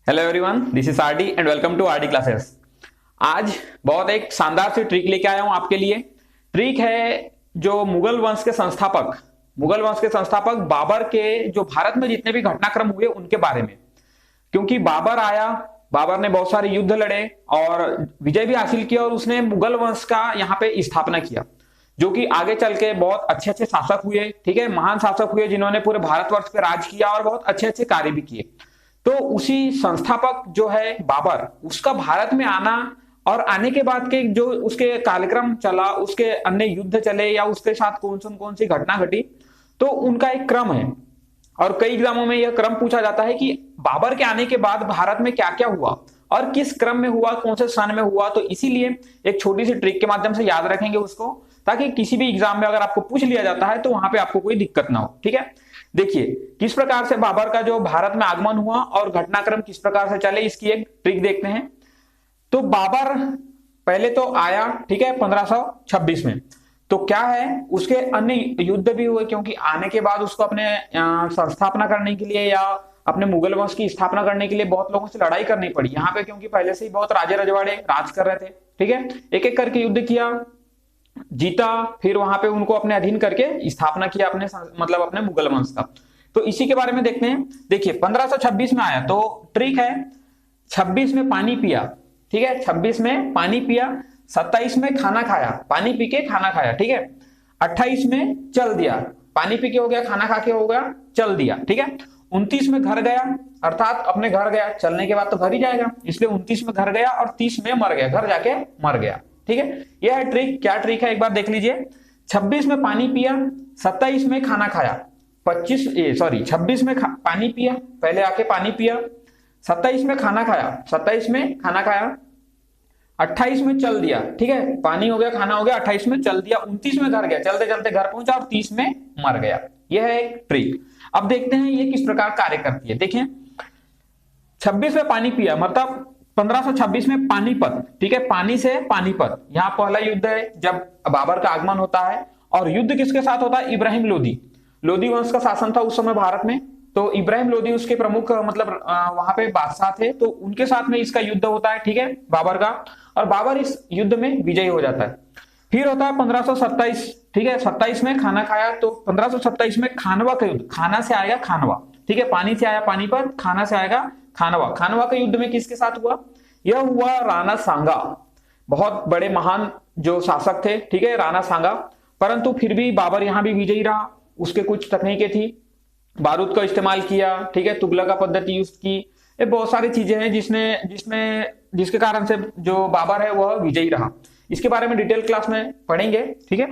Hello everyone, this is RD and welcome to RD classes. आज बहुत एक शानदार सी ट्रिक लेके आया हूं आपके लिए। ट्रिक है जो मुगल वंश के संस्थापक बाबर के जो भारत में जितने भी घटनाक्रम हुए उनके बारे में। क्योंकि बाबर आया, बाबर ने बहुत सारे युद्ध लड़े और विजय भी हासिल किया और उसने मुगल वंश का यहाँ पे स्थापना किया, जो कि आगे चल के बहुत अच्छे अच्छे शासक हुए। ठीक है, महान शासक हुए जिन्होंने पूरे भारतवर्ष पे राज किया और बहुत अच्छे अच्छे कार्य भी किए। तो उसी संस्थापक जो है बाबर, उसका भारत में आना और आने के बाद के जो उसके कार्यक्रम चला, उसके अन्य युद्ध चले या उसके साथ कौन सी घटना घटी, तो उनका एक क्रम है। और कई एग्जामों में यह क्रम पूछा जाता है कि बाबर के आने के बाद भारत में क्या क्या हुआ और किस क्रम में हुआ, कौन से सन में हुआ। तो इसीलिए एक छोटी सी ट्रिक के माध्यम से याद रखेंगे उसको, ताकि किसी भी एग्जाम में अगर आपको पूछ लिया जाता है तो वहां पे आपको कोई दिक्कत ना हो। ठीक है, देखिए किस प्रकार से बाबर का जो भारत में आगमन हुआ और घटनाक्रम किस प्रकार से चले, इसकी एक ट्रिक देखते हैं। तो बाबर पहले तो आया, ठीक है, 1526 में। तो क्या है, उसके अन्य युद्ध भी हुए, क्योंकि आने के बाद उसको अपने संस्थापना करने के लिए या अपने मुगल वंश की स्थापना करने के लिए बहुत लोगों से लड़ाई करनी पड़ी यहाँ पे, क्योंकि पहले से ही बहुत राजे रजवाड़े राज कर रहे थे। ठीक है, एक एक करके युद्ध किया, जीता, फिर वहां पे उनको अपने अधीन करके स्थापना किया अपने मतलब अपने मुगल वंश का। तो इसी के बारे में देखते हैं। देखिए 1526 में आया, तो ट्रिक है 26 में पानी पिया। ठीक है, 26 में पानी पिया, 27 में खाना खाया, पानी पी के खाना खाया। ठीक है, 28 में चल दिया, पानी पी के हो गया, खाना खा के हो गया, चल दिया। ठीक है, 29 में घर गया, अर्थात अपने घर गया, चलने के बाद तो घर ही जाएगा, इसलिए 29 में घर गया और 30 में मर गया, घर जाके मर गया। ठीक है, यह है ट्रिक। क्या ट्रिक है एक बार देख लीजिए। 26 में पानी पिया, 27 में खाना खाया, 26 में पानी पिया, पहले आके पानी पिया, 27 में खाना खाया, 27 में खाना खाया, 28 में चल दिया। ठीक है, पानी हो गया, खाना हो गया, 28 में चल दिया, 29 में घर गया, चलते चलते घर पहुंचा और 30 में मर गया। यह है एक ट्रिक। अब देखते हैं ये किस प्रकार कार्य करती है। देखिए 26 में पानी पिया मतलब 1526 में पानीपत। ठीक है, पानी से पानीपत, यहां पहला युद्ध है जब बाबर का आगमन होता है। और युद्ध किसके साथ होता है? इब्राहिम लोदी, लोदी वंश का शासन था उस समय भारत में। तो इब्राहिम लोदी उसके प्रमुख मतलब वहां पे बादशाह थे, तो उनके साथ में इसका युद्ध होता है। ठीक है, बाबर का, और बाबर इस युद्ध में विजयी हो जाता है। फिर होता है 1527। ठीक है, 27 में खाना खाया, तो 1527 में खानवा का युद्ध, खाना से आएगा खानवा। ठीक है, पानी से आया पानीपत, खाना से आएगा खानवा। खानवा के युद्ध में किसके साथ हुआ? यह हुआ राणा सांगा, बहुत बड़े महान जो शासक थे। ठीक है, राणा सांगा। परंतु फिर भी बाबर यहां भी विजयी रहा। उसके कुछ तकनीकें थी, बारूद का इस्तेमाल किया, ठीक है, तुगलक का पद्धति यूज की, ये बहुत सारी चीजें हैं जिसके कारण से जो बाबर है वह विजयी रहा। इसके बारे में डिटेल क्लास में पढ़ेंगे। ठीक है,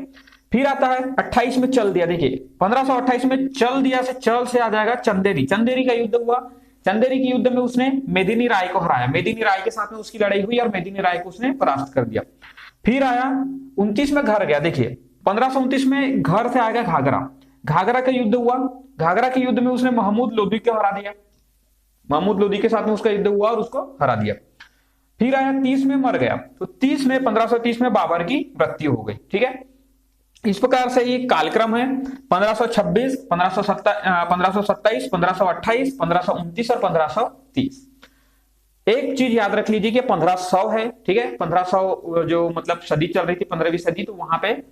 फिर आता है 28 में चल दिया। देखिए 1528 में चल दिया से चल से आ जाएगा चंदेरी, चंदेरी का युद्ध हुआ। चंदेरी के युद्ध में उसने मेदिनी राय को हराया, मेदिनी राय के साथ में उसकी लड़ाई हुई और मेदिनी राय को उसने परास्त कर दिया। फिर आया 29 में घर गया। देखिए 1529 में घर से आएगा घाघरा, घाघरा का युद्ध हुआ। घाघरा के युद्ध में उसने महमूद लोदी को हरा दिया, महमूद लोदी के साथ में उसका युद्ध हुआ और उसको हरा दिया। फिर आया 30 में मर गया, तो 30 में 1530 में बाबर की मृत्यु हो गई। ठीक है, इस प्रकार से ये कालक्रम है 1526, 1527, 1528, 1529 और 1530। एक चीज याद रख लीजिए कि 1500 है। ठीक है, 1500 जो मतलब सदी चल रही थी, 15वीं सदी, तो वहां पे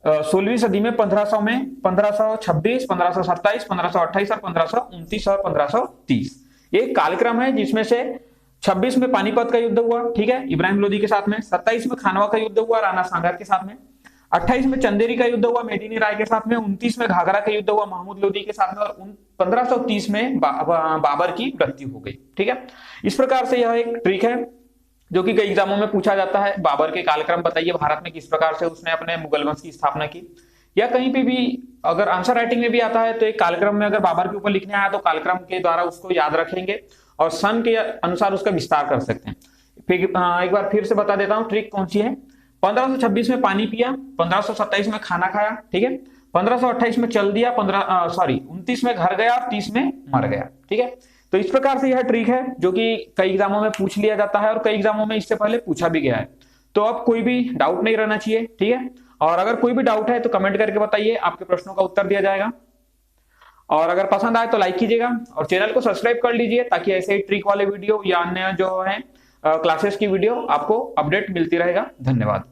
16वीं सदी में 1500 में 1526, 1527, 1528 और 1529 और 1530 ये कालक्रम है, जिसमें से 26 में पानीपत का युद्ध हुआ, ठीक है, इब्राहिम लोदी के साथ में। 27 में खानवा का युद्ध हुआ राणा सांगा के साथ में। 28 में चंदेरी का युद्ध हुआ मेदिनी राय के साथ में। 29 में घाघरा का युद्ध हुआ महमूद लोदी के साथ में। और 1530 में बाबर की मृत्यु हो गई। ठीक है, इस प्रकार से यह एक ट्रिक है जो कि कई एग्जामों में पूछा जाता है। बाबर के कालक्रम बताइए, भारत में किस प्रकार से उसने अपने मुगल वंश की स्थापना की। या कहीं पे भी अगर आंसर राइटिंग में भी आता है तो एक कालक्रम में अगर बाबर के ऊपर लिखने आया तो कालक्रम के द्वारा उसको याद रखेंगे और सन के अनुसार उसका विस्तार कर सकते हैं। फिर एक बार फिर से बता देता हूं ट्रिक कौन सी है। 1526 में पानी पिया, 1527 में खाना खाया, ठीक है, 1528 में चल दिया, 29 में घर गया और 30 में मर गया। ठीक है, तो इस प्रकार से यह ट्रिक है जो कि कई एग्जामों में पूछ लिया जाता है और कई एग्जामों में इससे पहले पूछा भी गया है। तो अब कोई भी डाउट नहीं रहना चाहिए। ठीक है, और अगर कोई भी डाउट है तो कमेंट करके बताइए, आपके प्रश्नों का उत्तर दिया जाएगा। और अगर पसंद आए तो लाइक कीजिएगा और चैनल को सब्सक्राइब कर लीजिए ताकि ऐसे ही ट्रिक वाले वीडियो या अन्य जो है क्लासेस की वीडियो आपको अपडेट मिलती रहेगा। धन्यवाद।